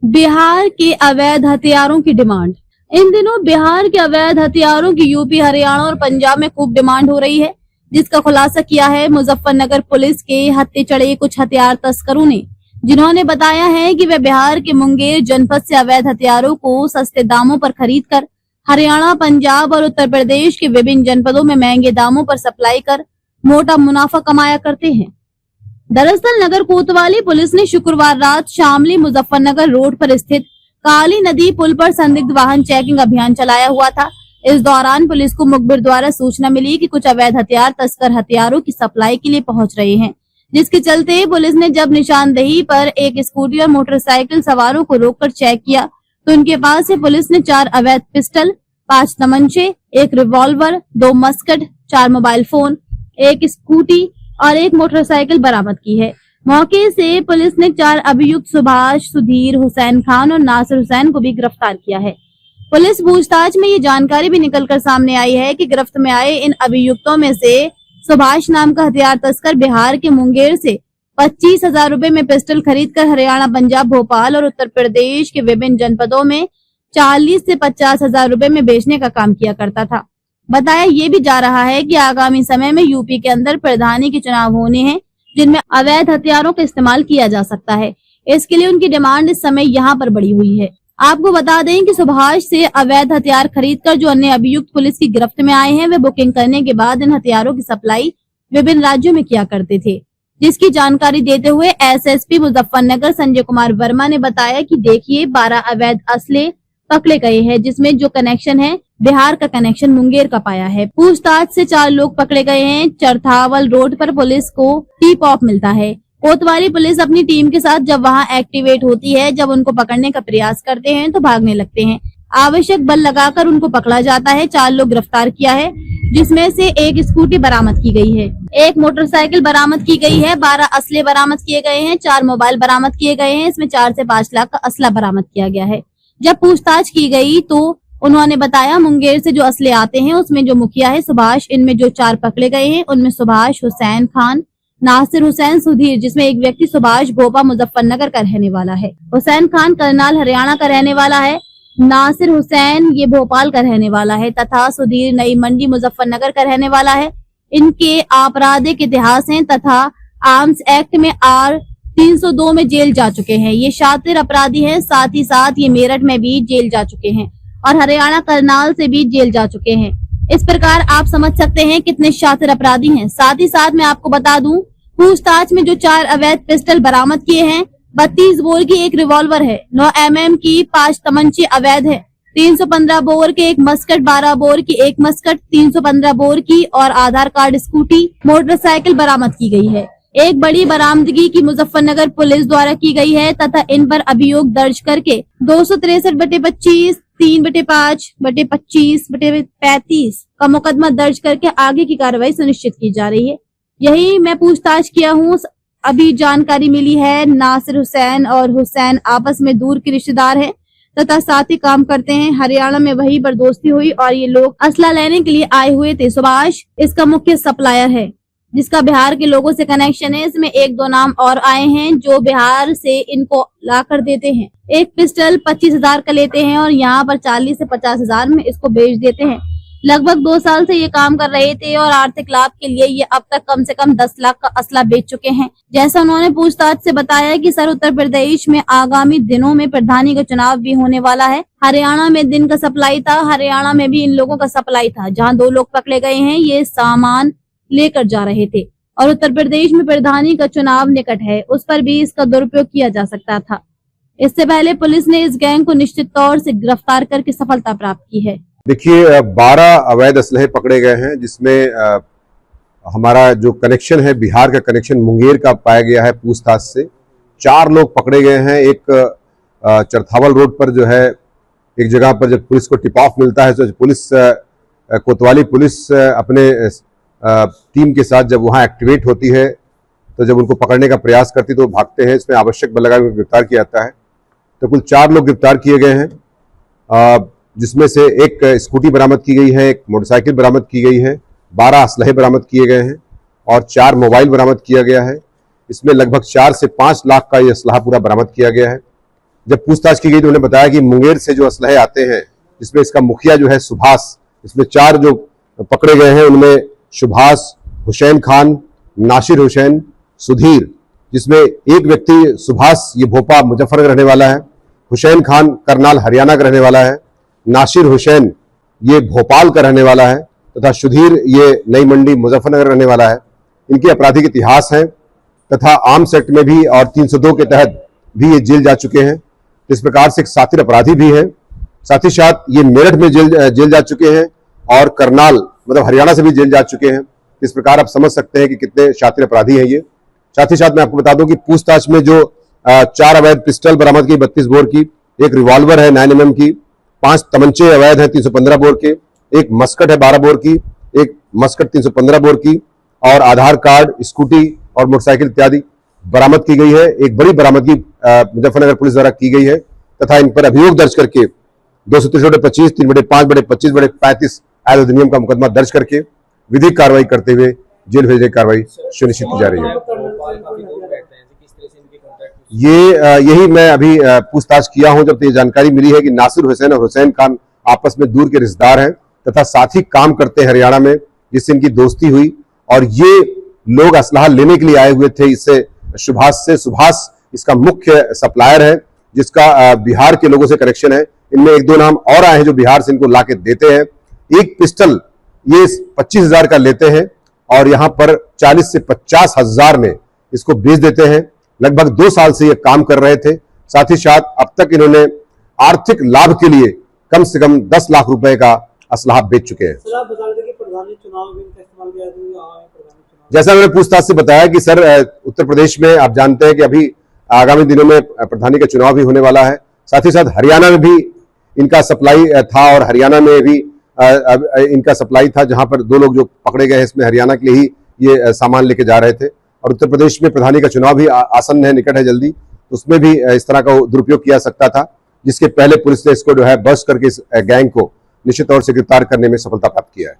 बिहार के अवैध हथियारों की डिमांड। इन दिनों बिहार के अवैध हथियारों की यूपी, हरियाणा और पंजाब में खूब डिमांड हो रही है, जिसका खुलासा किया है मुजफ्फरनगर पुलिस के हत्थे चढ़े कुछ हथियार तस्करों ने, जिन्होंने बताया है कि वे बिहार के मुंगेर जनपद से अवैध हथियारों को सस्ते दामों पर खरीद कर हरियाणा, पंजाब और उत्तर प्रदेश के विभिन्न जनपदों में महंगे दामों पर सप्लाई कर मोटा मुनाफा कमाया करते हैं। दरअसल नगर कोतवाली पुलिस ने शुक्रवार रात शामली मुजफ्फरनगर रोड पर स्थित काली नदी पुल पर संदिग्ध वाहन चेकिंग अभियान चलाया हुआ था। इस दौरान पुलिस को मुखबिर द्वारा सूचना मिली कि कुछ अवैध हथियार तस्कर हथियारों की सप्लाई के लिए पहुंच रहे हैं, जिसके चलते पुलिस ने जब निशानदेही पर एक स्कूटी और मोटरसाइकिल सवारों को रोककर चेक किया तो उनके पास से पुलिस ने 4 अवैध pistol, 5 तमंचे, 1 revolver, 2 Muscat, 4 mobile phone, 1 scooty और 1 मोटरसाइकिल बरामद की है। मौके से पुलिस ने 4 अभियुक्त सुभाष, सुधीर, हुसैन खान और नासिर हुसैन को भी गिरफ्तार किया है। पुलिस पूछताछ में ये जानकारी भी निकलकर सामने आई है कि गिरफ्त में आए इन अभियुक्तों में से सुभाष नाम का हथियार तस्कर बिहार के मुंगेर से 25,000 रुपए में पिस्टल खरीदकर हरियाणा, पंजाब, भोपाल और उत्तर प्रदेश के विभिन्न जनपदों में 40 से 50,000 रुपए में बेचने का काम किया करता था। बताया ये भी जा रहा है कि आगामी समय में यूपी के अंदर प्रधानी के चुनाव होने हैं, जिनमें अवैध हथियारों का इस्तेमाल किया जा सकता है। इसके लिए उनकी डिमांड इस समय यहाँ पर बढ़ी हुई है। आपको बता दें कि सुभाष से अवैध हथियार खरीदकर जो अन्य अभियुक्त पुलिस की गिरफ्त में आए हैं, वे बुकिंग करने के बाद इन हथियारों की सप्लाई विभिन्न राज्यों में किया करते थे, जिसकी जानकारी देते हुए एसएसपी मुजफ्फरनगर संजय कुमार वर्मा ने बताया कि देखिए 12 अवैध असले पकड़े गए हैं, जिसमें जो कनेक्शन है बिहार का कनेक्शन मुंगेर का पाया है। पूछताछ से 4 लोग पकड़े गए हैं। चरथावल रोड पर पुलिस को टिप ऑफ मिलता है। कोतवाली पुलिस अपनी टीम के साथ जब वहां एक्टिवेट होती है, जब उनको पकड़ने का प्रयास करते हैं तो भागने लगते हैं। आवश्यक बल लगाकर उनको पकड़ा जाता है। 4 लोग गिरफ्तार किया है, जिसमें से 1 स्कूटी बरामद की गई है, 1 मोटरसाइकिल बरामद की गई है, 12 असले बरामद किए गए हैं, 4 मोबाइल बरामद किए गए हैं। इसमें 4 से 5 लाख का असला बरामद किया गया है। जब पूछताछ की गई तो उन्होंने बताया मुंगेर से जो असले आते हैं उसमें जो मुखिया है सुभाष, इनमें जो 4 पकड़े गए हैं उनमें सुभाष, हुसैन खान, नासिर हुसैन, सुधीर, जिसमें एक व्यक्ति सुभाष भोपा मुजफ्फरनगर का रहने वाला है, हुसैन खान करनाल हरियाणा का रहने वाला है, नासिर हुसैन ये भोपाल का रहने वाला है तथा सुधीर नई मंडी मुजफ्फरनगर का रहने वाला है। इनके आपराधिक इतिहास हैं तथा आर्म्स एक्ट में R 302 में जेल जा चुके हैं। ये शातिर अपराधी हैं, साथ ही साथ ये मेरठ में भी जेल जा चुके हैं और हरियाणा करनाल से भी जेल जा चुके हैं। इस प्रकार आप समझ सकते हैं कितने शातिर अपराधी हैं। साथ ही साथ मैं आपको बता दूं, पूछताछ में जो 4 अवैध पिस्टल बरामद किए हैं, 32 बोर की 1 रिवॉल्वर है, 9 mm की 5 तमंचे अवैध है, 315 बोर के 1 मस्कट, 12 बोर की 1 मस्कट, 315 बोर की और आधार कार्ड स्कूटी, मोटरसाइकिल बरामद की गई है। एक बड़ी बरामदगी की मुजफ्फरनगर पुलिस द्वारा की गई है तथा इन पर अभियोग दर्ज करके 263/25, 3/5/25/35 का मुकदमा दर्ज करके आगे की कार्रवाई सुनिश्चित की जा रही है। यही मैं पूछताछ किया हूँ। अभी जानकारी मिली है नासिर हुसैन और हुसैन आपस में दूर के रिश्तेदार हैं तथा साथ ही काम करते हैं। हरियाणा में वही पर दोस्ती हुई और ये लोग असला लेने के लिए आए हुए थे। सुभाष इसका मुख्य सप्लायर है, जिसका बिहार के लोगों से कनेक्शन है। इसमें 1-2 नाम और आए हैं जो बिहार से इनको ला कर देते हैं। एक पिस्टल 25,000 का लेते हैं और यहाँ पर 40 से 50,000 में इसको बेच देते हैं। लगभग 2 साल से ये काम कर रहे थे और आर्थिक लाभ के लिए ये अब तक कम से कम 10 लाख का असला बेच चुके हैं। जैसा उन्होंने पूछताछ से बताया कि सर उत्तर प्रदेश में आगामी दिनों में प्रधानी का चुनाव भी होने वाला है। हरियाणा में दिन का सप्लाई था, हरियाणा में भी इन लोगों का सप्लाई था। जहाँ 2 लोग पकड़े गए हैं ये सामान लेकर जा रहे थे और उत्तर प्रदेश में प्रधानी का चुनाव निकट है, उस पर भी इसका दुरुपयोग किया जा सकता था। इससे पहले पुलिस ने इस गैंग को निश्चित तौर से गिरफ्तार करके सफलता प्राप्त की है। देखिए 12 अवैध असलहे पकड़े गए हैं, जिसमें हमारा जो कनेक्शन है बिहार का कनेक्शन मुंगेर का पाया गया है। पूछताछ से 4 लोग पकड़े गए हैं। एक चरथावल रोड पर जो है एक जगह पर जब पुलिस को टिप ऑफ मिलता है तो पुलिस कोतवाली पुलिस अपने टीम के साथ जब वहां एक्टिवेट होती है तो जब उनको पकड़ने का प्रयास करती तो वो भागते हैं। इसमें आवश्यक बल लगाकर गिरफ्तार किया जाता है। तो कुल 4 लोग गिरफ्तार किए गए हैं, जिसमें से एक स्कूटी बरामद की गई है, एक मोटरसाइकिल बरामद की गई है, 12 असलहे बरामद किए गए हैं और 4 मोबाइल बरामद किया गया है। इसमें लगभग 4 से 5 लाख का ये असलहा पूरा बरामद किया गया है। जब पूछताछ की गई तो उन्होंने बताया कि मुंगेर से जो असलहे आते हैं, जिसमें इसका मुखिया जो है सुभाष, इसमें 4 जो पकड़े गए हैं उनमें सुभाष, हुसैन खान, नासिर हुसैन, सुधीर, जिसमें एक व्यक्ति सुभाष ये भोपा मुजफ्फरनगर रहने वाला है, हुसैन खान करनाल हरियाणा का रहने वाला है, नासिर हुसैन ये भोपाल का रहने वाला है तथा सुधीर ये नई मंडी मुजफ्फरनगर रहने वाला है। इनके आपराधिक इतिहास हैं तथा आर्म्स एक्ट में भी और 302 के तहत भी ये जेल जा चुके हैं। इस प्रकार से एक शातिर अपराधी भी है। साथ ही साथ ये मेरठ में जेल जा चुके हैं और करनाल मतलब हरियाणा से भी जेल जा चुके हैं। इस प्रकार आप समझ सकते हैं कि कितने शातिर अपराधी हैं ये। साथ ही साथ मैं आपको बता दूं कि पूछताछ में जो 4 अवैध पिस्टल बरामद की 32 बोर की, एक रिवॉल्वर है 9 mm की, 5 तमंचे अवैध हैं 315 बोर के, एक मस्कट है 12 बोर की, एक मस्कट 315 बोर की और आधार कार्ड, स्कूटी और मोटरसाइकिल इत्यादि बरामद की गई है। एक बड़ी बरामदगी मुजफ्फरनगर पुलिस द्वारा की गई है तथा इन पर अभियोग दर्ज करके 223/25, 3/5/35 आय अधिनियम का मुकदमा दर्ज करके विधिक कार्रवाई करते हुए जेल भेजने की कार्रवाई सुनिश्चित की जा रही है। यही मैं अभी पूछताछ किया हूं जब ये जानकारी मिली है कि नासिर हुसैन और हुसैन खान आपस में दूर के रिश्तेदार हैं तथा साथ ही काम करते हैं हरियाणा में, जिससे इनकी दोस्ती हुई और ये लोग असलहा लेने के लिए आए हुए थे इससे सुभाष से। सुभाष इसका मुख्य सप्लायर है जिसका बिहार के लोगों से कनेक्शन है। इनमें 1-2 नाम और आए हैं जो बिहार से इनको लाके देते हैं। एक पिस्टल ये 25,000 का लेते हैं और यहाँ पर 40 से 50,000 में इसको बेच देते हैं। लगभग 2 साल से ये काम कर रहे थे। साथ ही साथ अब तक इन्होंने आर्थिक लाभ के लिए कम से कम 10 लाख रुपए का असलहा बेच चुके हैं। जैसा मैंने पूछताछ से बताया कि सर उत्तर प्रदेश में आप जानते हैं कि अभी आगामी दिनों में प्रधानी का चुनाव भी होने वाला है। साथ ही साथ हरियाणा में भी इनका सप्लाई था और हरियाणा में भी इनका सप्लाई था, जहां पर 2 लोग जो पकड़े गए हैं इसमें हरियाणा के लिए ही ये सामान लेके जा रहे थे। और उत्तर प्रदेश में प्रधानी का चुनाव भी आसन्न है, निकट है जल्दी, उसमें भी इस तरह का दुरुपयोग किया सकता था, जिसके पहले पुलिस ने इसको जो है बस्ट करके इस गैंग को निश्चित तौर से गिरफ्तार करने में सफलता प्राप्त किया है।